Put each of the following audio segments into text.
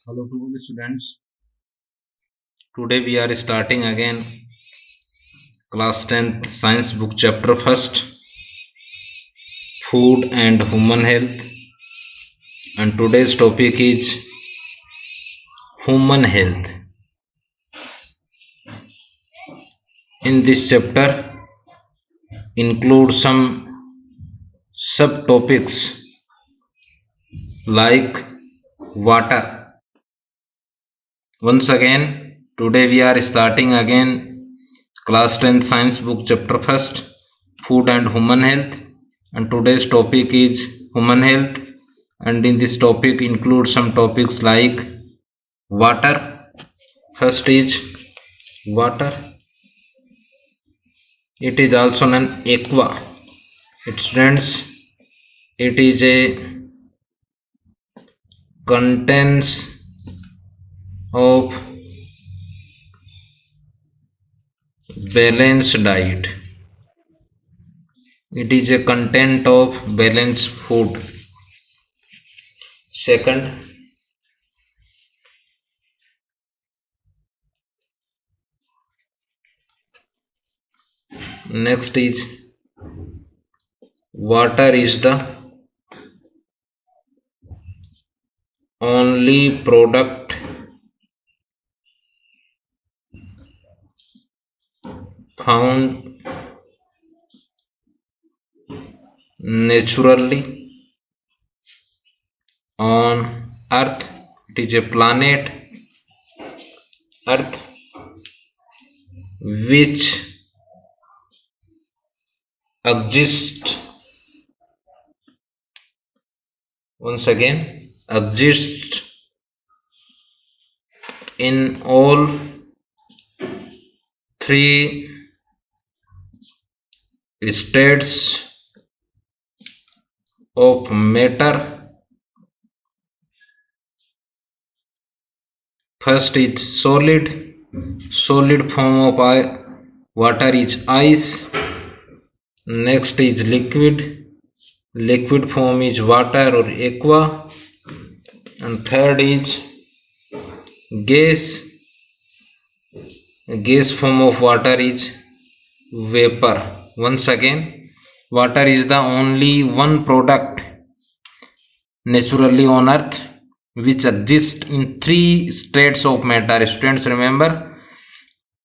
Hello to all the students. Today we are starting again class 10th science book chapter first, food and human health, and today's topic is human health. In this chapter include some subtopics like water. Once again, today we are starting again class 10th science book chapter first, food and human health, and today's topic is human health, and in this topic include some topics like water. First is water. It is also known aqua. It students, it is a contents of balanced diet. It is a content of balanced food. Second, next is water is the only product found naturally on earth. It is a planet earth which exists, once again, exists in all three states of matter. First is solid form of water is ice. Next is liquid form is water or aqua, and third is gas. Gas form of water is vapor. Once again, water is the only one product naturally on earth which exists in three states of matter. Students, remember,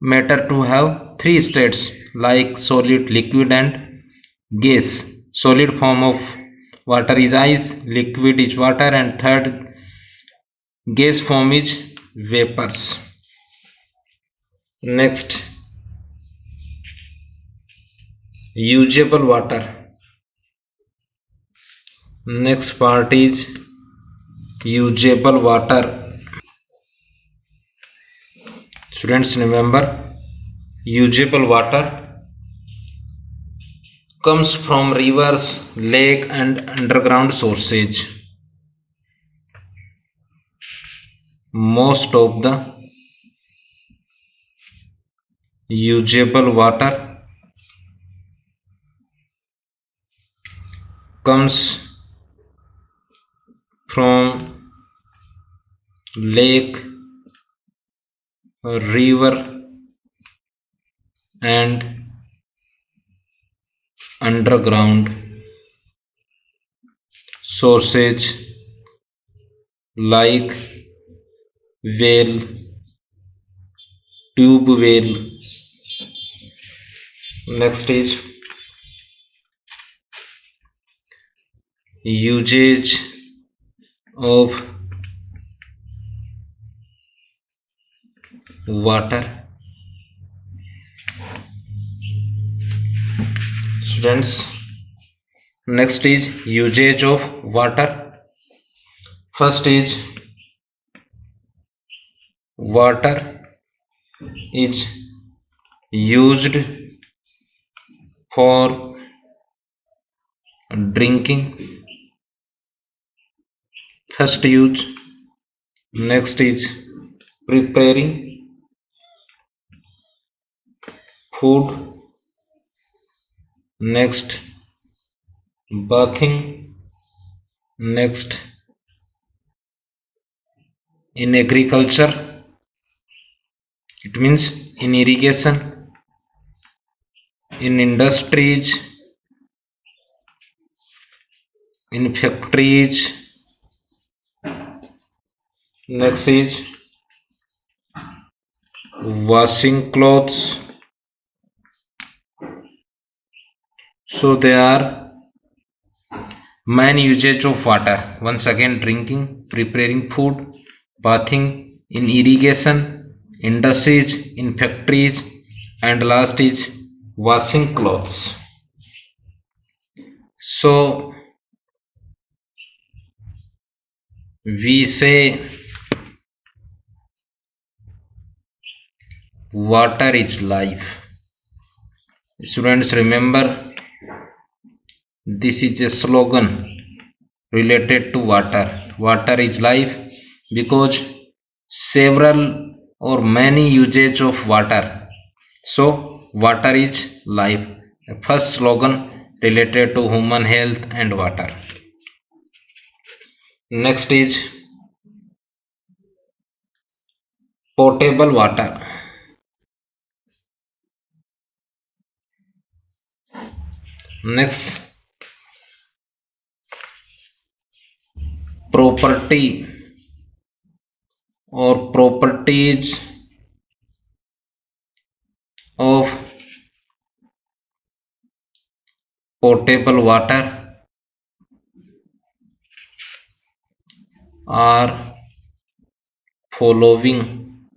matter to have three states like solid, liquid and gas. Solid form of water is ice, liquid is water, and third gas form is vapors. Next, usable water. Next part is usable water. Students, remember, usable water comes from rivers, lake and underground sources. Most of the usable water comes from lake, river and underground sources like well, tube well. Next is usage of water. Students, next is usage of water. First is water is used for drinking. First use. Next is preparing food. Next, bathing. Next, in agriculture, it means in irrigation, in industries, in factories. Next is washing clothes. So there are many usage of water. Once again, drinking, preparing food, bathing, in irrigation, industries, in factories, and last is washing clothes. So we say water is life. Students, remember, this is a slogan related to water. Water is life because several or many usage of water. So water is life. The first slogan related to human health and water. Next is potable water. Next, property or properties of potable water are following.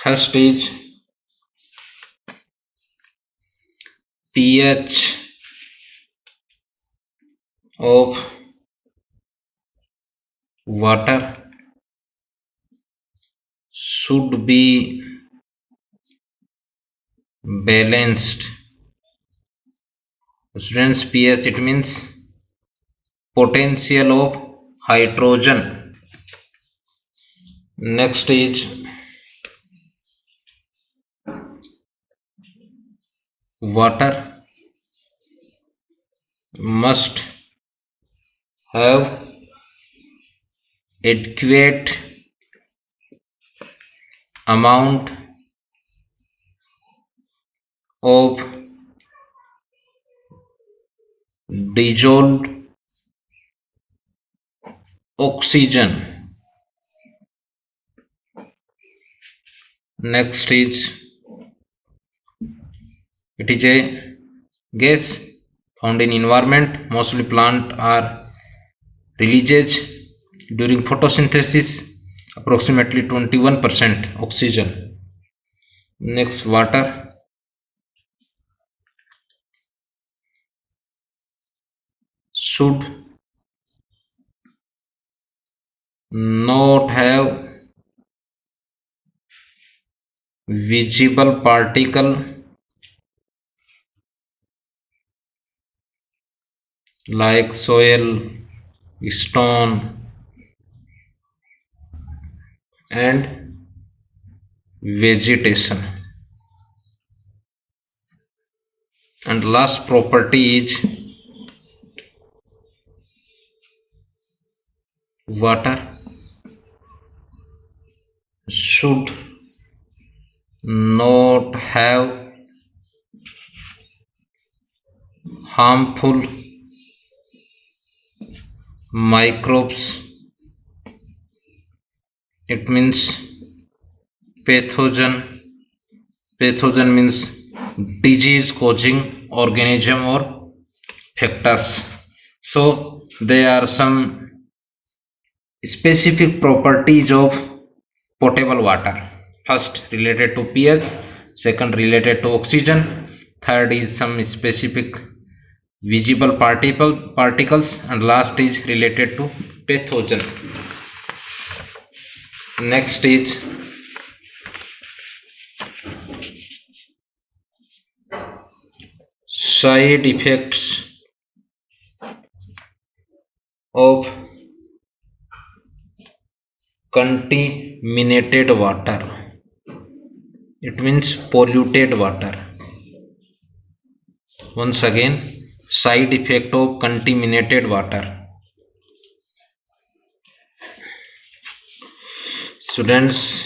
First is pH of water should be balanced. Students, pH, it means potential of hydrogen. Next is water must have adequate amount of dissolved oxygen. Next is, it is a gas found in environment. Mostly plant are releases during photosynthesis approximately 21% oxygen. Next, water should not have visible particle like soil, stone, and vegetation. And last property is water should not have harmful microbes. It means pathogen. Pathogen means disease causing organism or factors. So there are some specific properties of potable water. First, related to pH. Second, related to oxygen. Third is some specific visible particles, and last is related to pathogen. Next is side effects of contaminated water. It means polluted water. Once again, side effect of contaminated water. Students,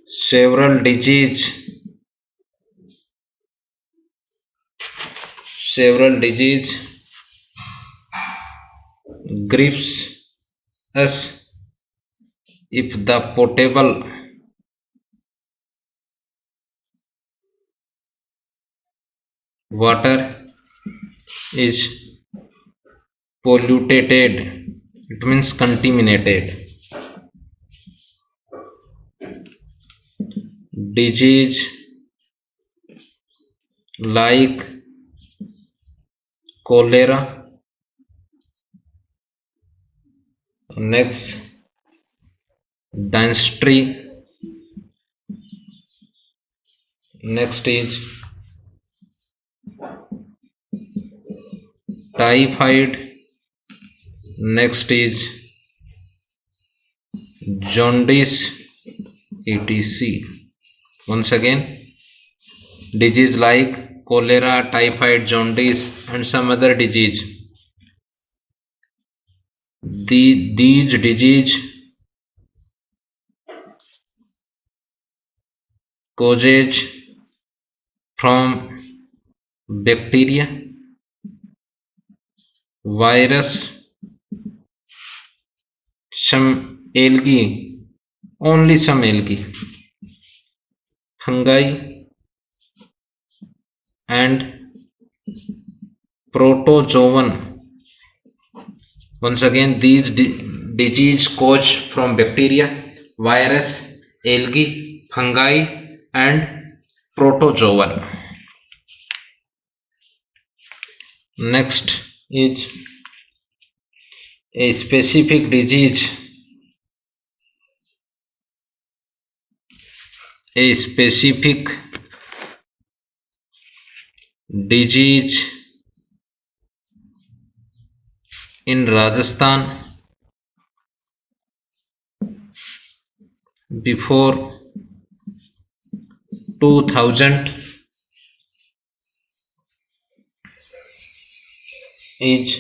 several disease grips us if the potable water is polluted. It means contaminated. Disease like cholera, next dysentery, next is typhoid, next is jaundice, etc. Once again, disease like cholera, typhoid, jaundice and some other disease. These disease causes from bacteria, virus, some algae, only some algae, fungi and protozoan. Once again, these disease caused from bacteria, virus, algae, fungi and protozoan. Next is a specific disease. A specific disease in Rajasthan before 2000 is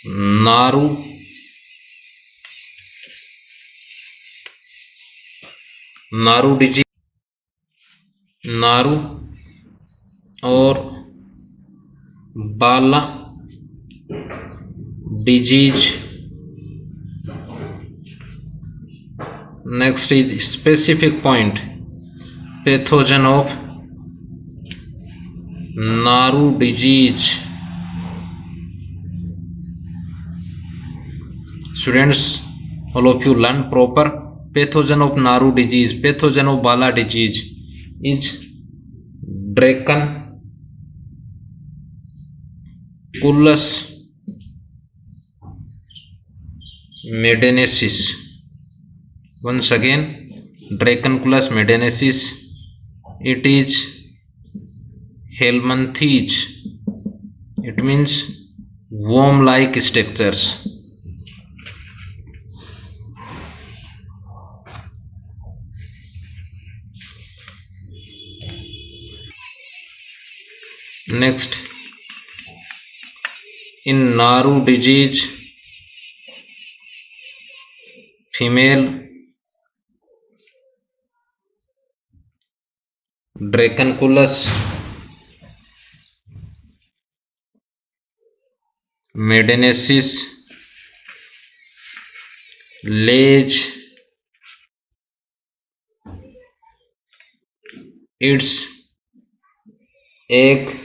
Naru disease, नारू और बाला disease. Next is specific point, pathogen of Naru disease. Students, all of you learn proper. Pathogen of Naru disease, pathogen of Bala disease is Dracunculus medinensis. Once again, Dracunculus medinensis. It is helminthic. It means worm-like structures. Next, in Naru disease, female Dracunculus medinensis lays its egg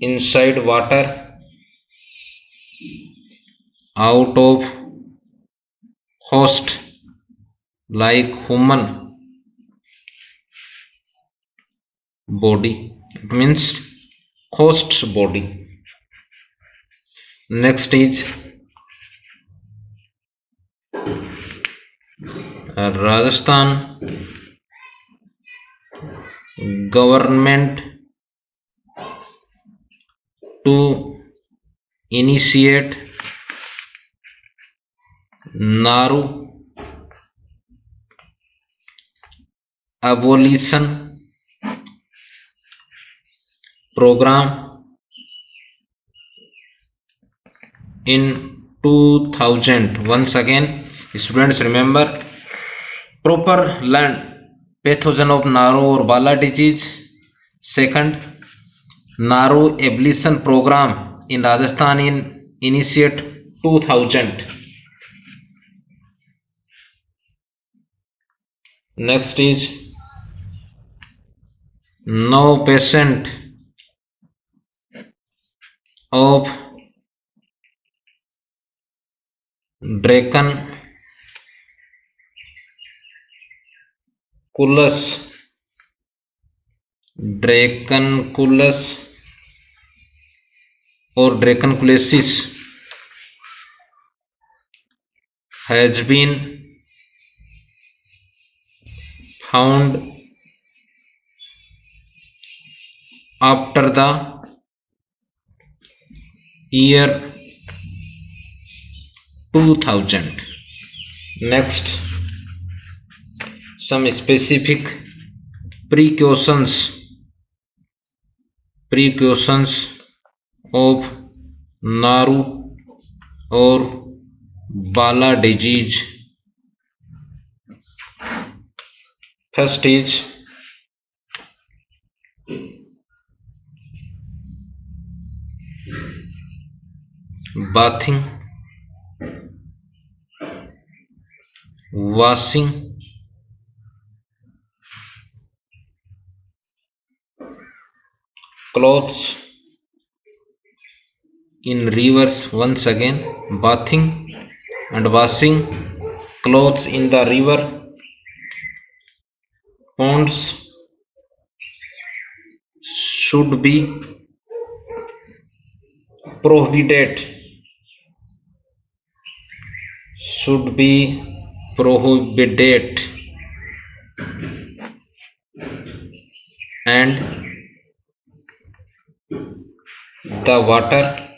inside water out of host like human body. It means host's body. Next is Rajasthan government to initiate Naru abolition program in 2000. Once again, students remember proper learn pathogen of Naro or Bala disease. Second, Naro abolition program in Rajasthan in initiate 2000. Next is no patient of Dracunculus or dracunculosis has been found after the year 2000. Next, some specific precautions of Naru or Bala disease. First is bathing, washing, clothes in rivers. Once again, bathing and washing clothes in the river, ponds should be prohibited. And the water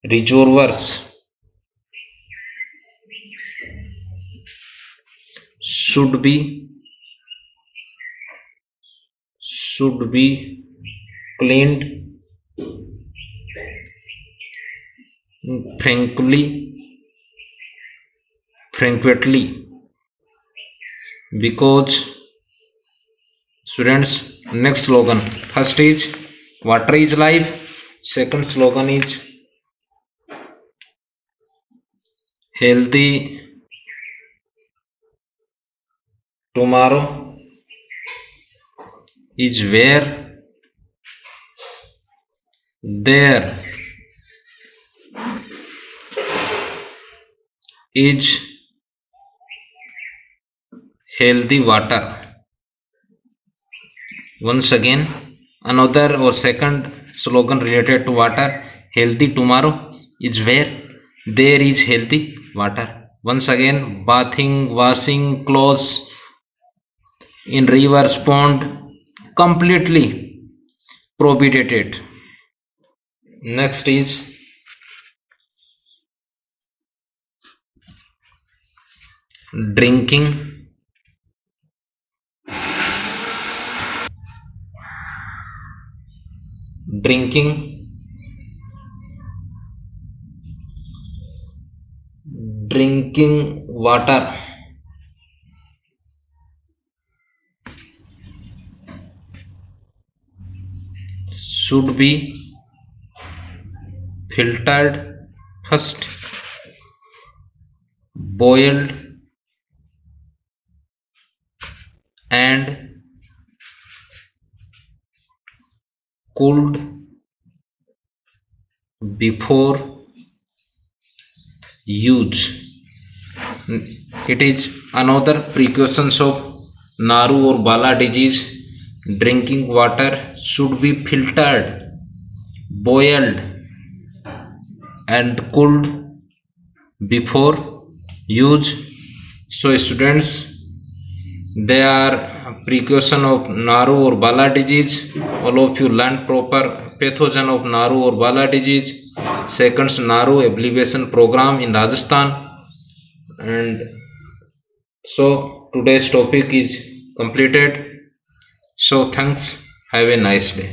reservoirs should be cleaned frequently, because students, next slogan, first is water is life, second slogan is healthy tomorrow is where there is healthy water. Once again, another or second slogan related to water, healthy tomorrow is where there is healthy water. Once again, bathing, washing clothes in rivers, pond, completely prohibited. Next is drinking water should be filtered first, boiled and cooled before use. It is another precautions of Naru or Bala disease. Drinking water should be filtered, boiled and cooled before use. So students, they are precaution of Naru or Bala disease. All of you learn proper pathogen of Naru or Bala disease. Second, Naru ablevation program in Rajasthan. And so today's topic is completed. So thanks. Have a nice day.